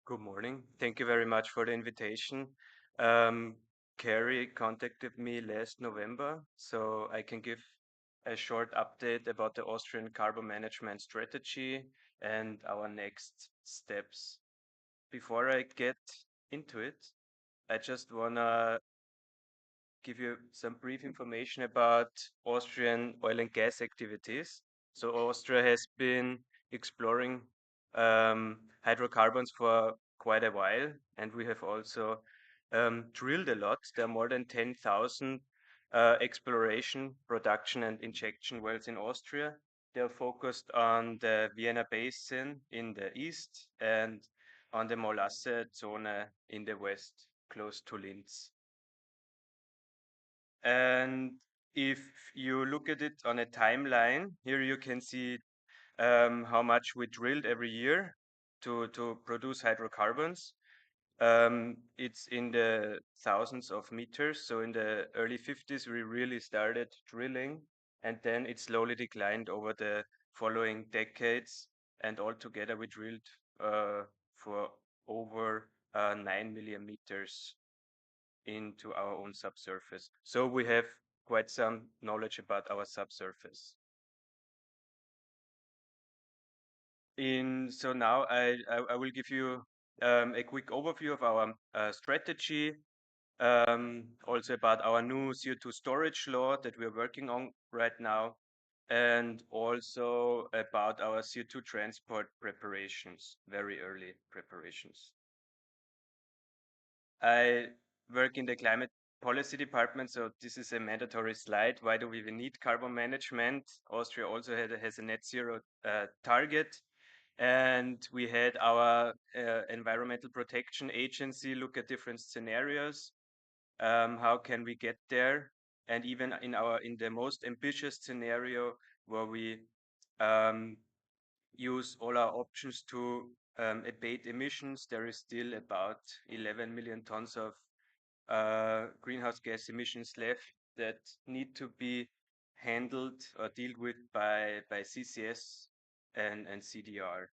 Good morning. Thank you very much for the invitation. Um, Carrie contacted me last November, so I can give a short update about the Austrian Carbon Management Strategy and our next steps. Before I get into it, I just want to give you some brief information about Austrian oil and gas activities. So Austria has been exploring hydrocarbons for quite a while, and we have also drilled a lot. There are more than 10,000 exploration, production, and injection wells in Austria. They are focused on the Vienna Basin in the east and on the Molasse zone in the west, close to Linz. And if you look at it on a timeline, here you can see how much we drilled every year to produce hydrocarbons. It's in the thousands of meters. So in the early 50s, we really started drilling, and then it slowly declined over the following decades. And altogether, we drilled for over 9 million meters into our own subsurface. So we have quite some knowledge about our subsurface. So now I will give you a quick overview of our strategy, also about our new CO2 storage law that we're working on right now, and also about our CO2 transport preparations, very early preparations. I work in the climate policy department, so this is a mandatory slide. Why do we even need carbon management? Austria also has a net zero target, and we had our environmental protection agency look at different scenarios. How can we get there? And even in the most ambitious scenario, where we use all our options to abate emissions, there is still about 11 million tons of greenhouse gas emissions left that need to be handled or dealt with by CCS and CDR.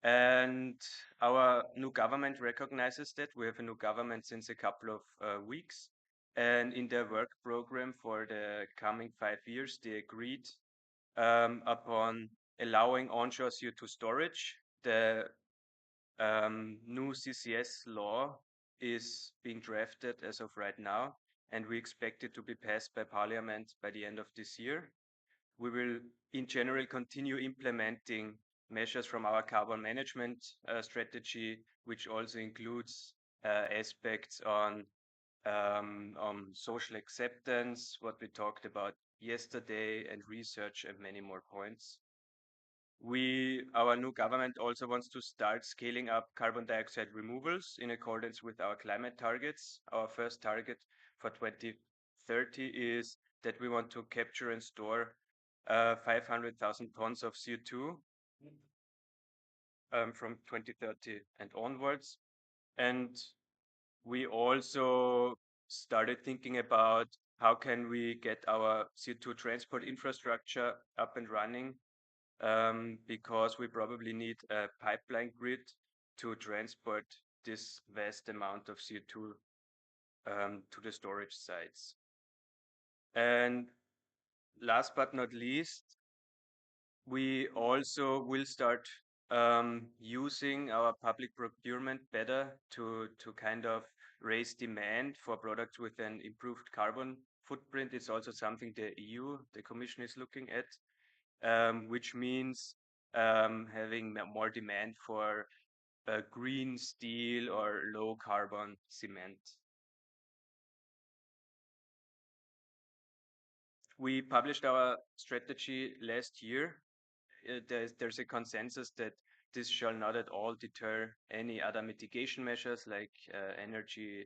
And our new government recognizes that. We have a new government since a couple of weeks. And in their work program for the coming 5 years, they agreed upon allowing onshore CO2 storage. The new CCS law is being drafted as of right now, and we expect it to be passed by Parliament by the end of this year. We will, in general, continue implementing measures from our carbon management strategy, which also includes aspects on social acceptance, what we talked about yesterday, and research, and many more points. Our new government also wants to start scaling up carbon dioxide removals in accordance with our climate targets. Our first target for 2030 is that we want to capture and store 500,000 tons of CO2 from 2030 and onwards. And we also started thinking about how can we get our CO2 transport infrastructure up and running, because we probably need a pipeline grid to transport this vast amount of CO2 to the storage sites. And last but not least, we also will start using our public procurement better to kind of raise demand for products with an improved carbon footprint. It's also something the EU, the Commission, is looking at, which means having more demand for green steel or low carbon cement. We published our strategy last year. There's a consensus that this shall not at all deter any other mitigation measures like energy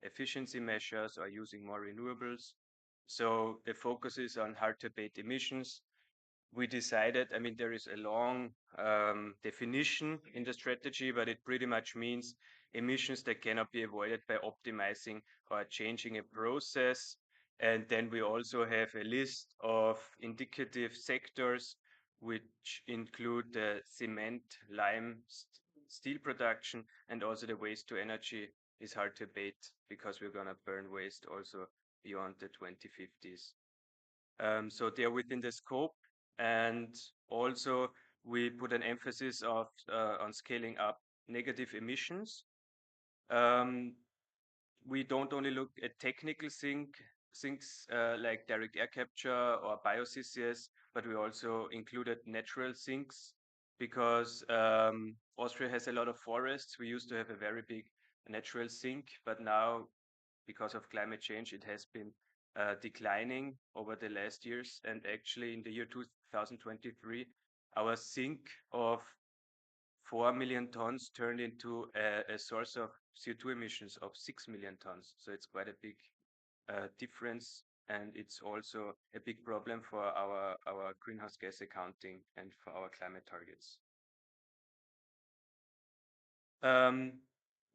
efficiency measures or using more renewables. So the focus is on hard to abate emissions. We decided, I mean, there is a long definition in the strategy, but it pretty much means emissions that cannot be avoided by optimizing or changing a process. And then we also have a list of indicative sectors which include the cement, lime, steel production, and also the waste to energy is hard to abate because we're going to burn waste also beyond the 2050s. So they are within the scope, and also we put an emphasis on scaling up negative emissions. Um, we don't only look at technical things like direct air capture or bio-CCS, but we also included natural sinks because Austria has a lot of forests. We used to have a very big natural sink, but now because of climate change, it has been declining over the last years. And actually, in the year 2023, our sink of 4 million tons turned into a source of CO2 emissions of 6 million tons. So it's quite a big difference. And it's also a big problem for our greenhouse gas accounting and for our climate targets.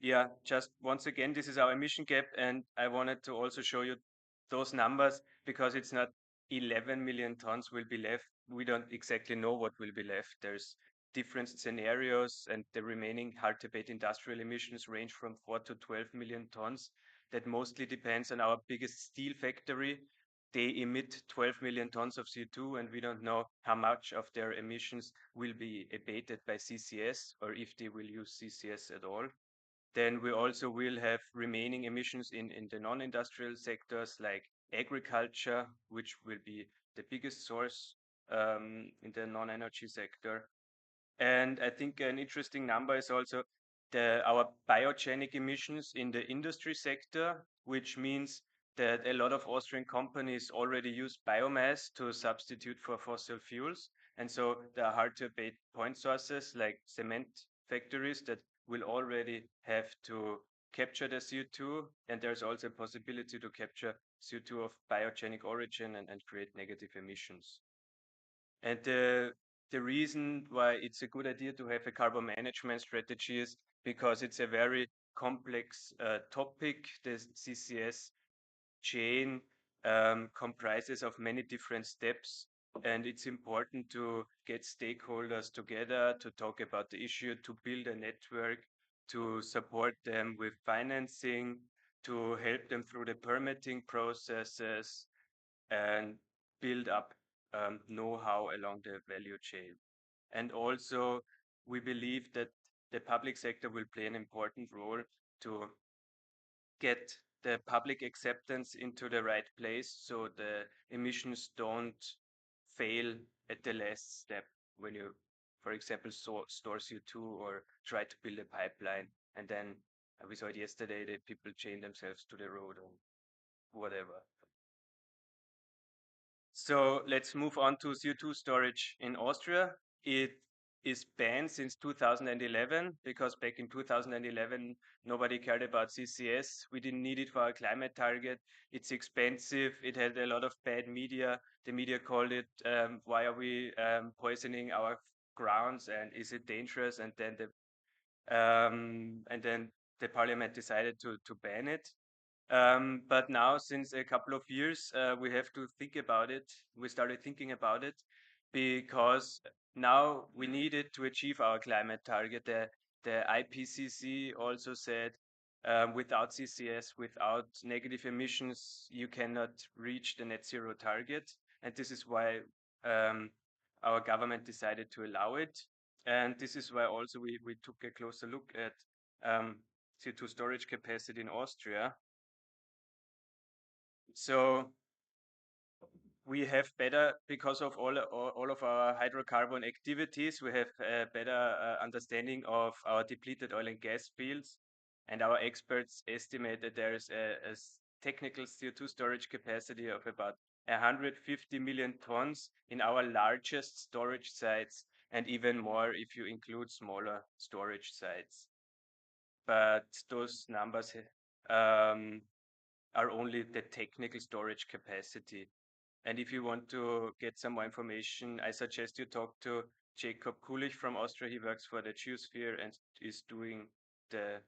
Yeah, just once again, this is our emission gap, and I wanted to also show you those numbers because it's not 11 million tons will be left. We don't exactly know what will be left. There's different scenarios, and the remaining hard to abate industrial emissions range from 4 to 12 million tons. That mostly depends on our biggest steel factory. They emit 12 million tons of CO2, and we don't know how much of their emissions will be abated by CCS or if they will use CCS at all. Then we also will have remaining emissions in the non-industrial sectors like agriculture, which will be the biggest source in the non-energy sector. And I think an interesting number is also our biogenic emissions in the industry sector, which means that a lot of Austrian companies already use biomass to substitute for fossil fuels. And so there are hard to abate point sources like cement factories that will already have to capture the CO2. And there's also a possibility to capture CO2 of biogenic origin and create negative emissions. And the reason why it's a good idea to have a carbon management strategy is because it's a very complex topic. The CCS chain comprises of many different steps, and it's important to get stakeholders together to talk about the issue, to build a network, to support them with financing, to help them through the permitting processes, and build up know-how along the value chain. And also, we believe that the public sector will play an important role to get the public acceptance into the right place so the emissions don't fail at the last step when you, for example, store CO2 or try to build a pipeline. And then we saw it yesterday that people chain themselves to the road or whatever. So let's move on to CO2 storage in Austria. It is banned since 2011 because back in 2011, nobody cared about CCS. We didn't need it for our climate target. It's expensive. It had a lot of bad media. The media called it, why are we poisoning our grounds and is it dangerous? And then the parliament decided to ban it. But now, since a couple of years, we have to think about it. We started thinking about it because now we need it to achieve our climate target. The IPCC also said without CCS, without negative emissions, you cannot reach the net zero target. And this is why our government decided to allow it. And this is why also we took a closer look at CO2 storage capacity in Austria. So we have better, because of all of our hydrocarbon activities, we have a better understanding of our depleted oil and gas fields. And our experts estimate that there is a technical CO2 storage capacity of about 150 million tons in our largest storage sites, and even more if you include smaller storage sites. But those numbers are only the technical storage capacity. And if you want to get some more information, I suggest you talk to Jacob Kulich from Austria. He works for the Geosphere and is doing the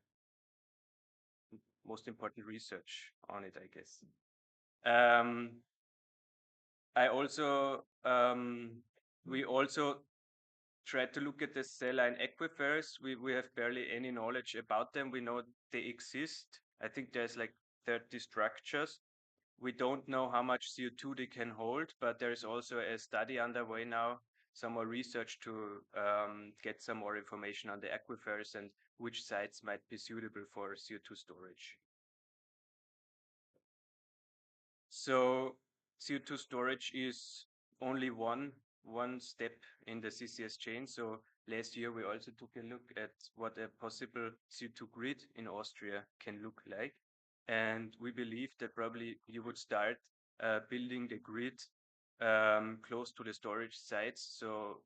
most important research on it, I guess. I also We also try to look at the saline aquifers. We have barely any knowledge about them. We know they exist. I think there's like 30 structures. We don't know how much CO2 they can hold, but there's also a study underway now, some more research to get some more information on the aquifers and which sites might be suitable for CO2 storage. So CO2 storage is only one step in the CCS chain. So last year we also took a look at what a possible CO2 grid in Austria can look like. And we believe that probably you would start building the grid close to the storage sites. So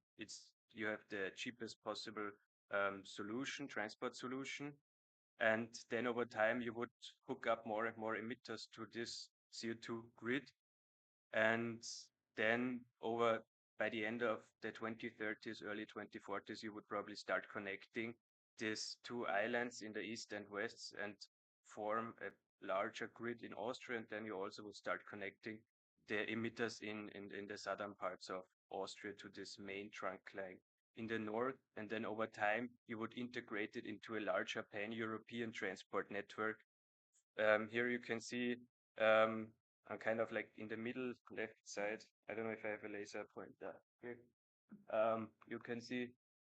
you have the cheapest possible solution, transport solution. And then over time, you would hook up more and more emitters to this CO2 grid. And then by the end of the 2030s, early 2040s, you would probably start connecting these two islands in the east and west and form a larger grid in Austria. And then you also would start connecting the emitters in the southern parts of Austria to this main trunk line in the north. And then over time, you would integrate it into a larger pan-European transport network. Here you can see I'm kind of like in the middle left side. I don't know if I have a laser pointer here. You can see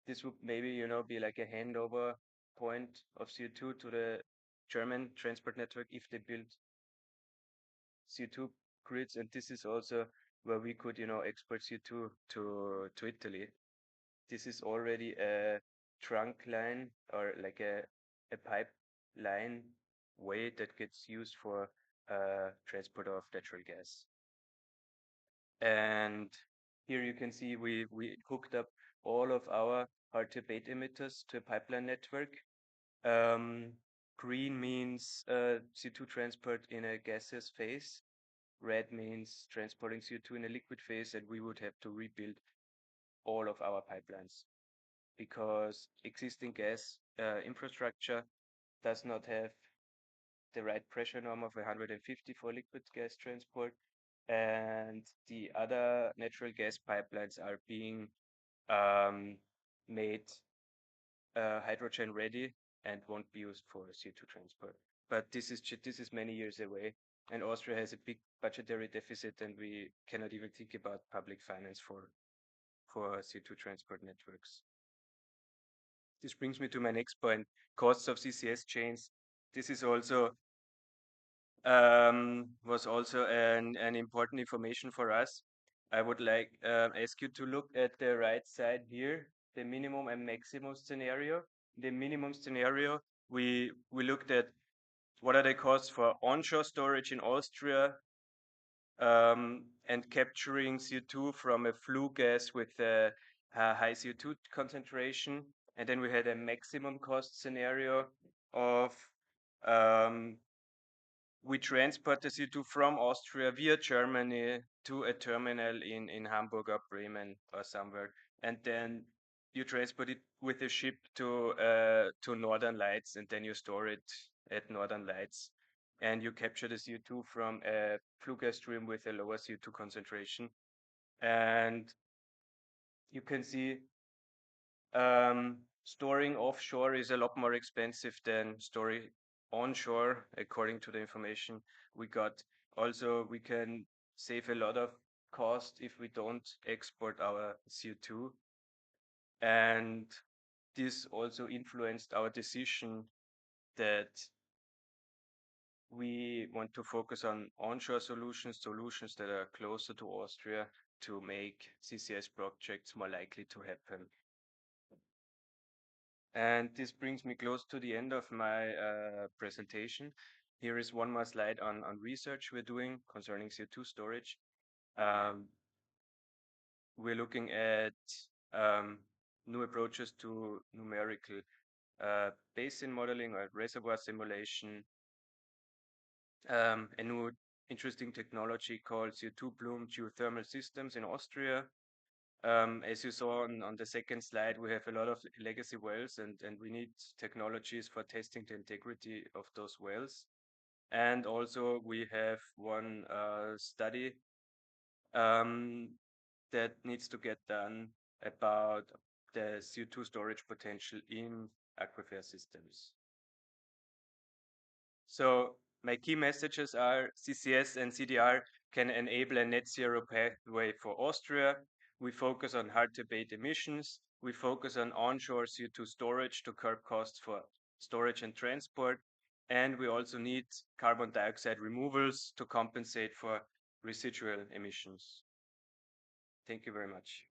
this would maybe, be like a handover point of CO2 to the German transport network if they build CO2 grids. And this is also where we could, export CO2 to Italy. This is already a trunk line or like a pipeline way that gets used for transport of natural gas. And here you can see we hooked up all of our hard-to-abate emitters to a pipeline network. Green means CO2 transport in a gaseous phase. Red means transporting CO2 in a liquid phase, and we would have to rebuild all of our pipelines because existing gas infrastructure does not have the right pressure norm of 150 for liquid gas transport. And the other natural gas pipelines are being made hydrogen ready and won't be used for CO2 transport. But this is many years away, and Austria has a big budgetary deficit, and we cannot even think about public finance for CO2 transport networks. This brings me to my next point, costs of CCS chains. This is also was also an important information for us. I would like ask you to look at the right side here, the minimum and maximum scenario. The minimum scenario, we looked at what are the costs for onshore storage in Austria and capturing CO2 from a flue gas with a high CO2 concentration. And then we had a maximum cost scenario of we transport the CO2 from Austria via Germany to a terminal in Hamburg or Bremen or somewhere, and then you transport it with a ship to Northern Lights, and then you store it at Northern Lights, and you capture the CO2 from a flue gas stream with a lower CO2 concentration, and you can see storing offshore is a lot more expensive than storing onshore, according to the information we got. Also, we can save a lot of cost if we don't export our CO2. And this also influenced our decision that we want to focus on onshore solutions that are closer to Austria to make CCS projects more likely to happen. And this brings me close to the end of my presentation. Here is one more slide on research we're doing concerning CO2 storage. We're looking at new approaches to numerical basin modeling or reservoir simulation, a new interesting technology called CO2 plume geothermal systems in Austria. As you saw on the second slide, we have a lot of legacy wells and we need technologies for testing the integrity of those wells. And also we have one study that needs to get done about the CO2 storage potential in aquifer systems. So my key messages are CCS and CDR can enable a net zero pathway for Austria. We focus on hard to abate emissions. We focus on onshore CO2 storage to curb costs for storage and transport. And we also need carbon dioxide removals to compensate for residual emissions. Thank you very much.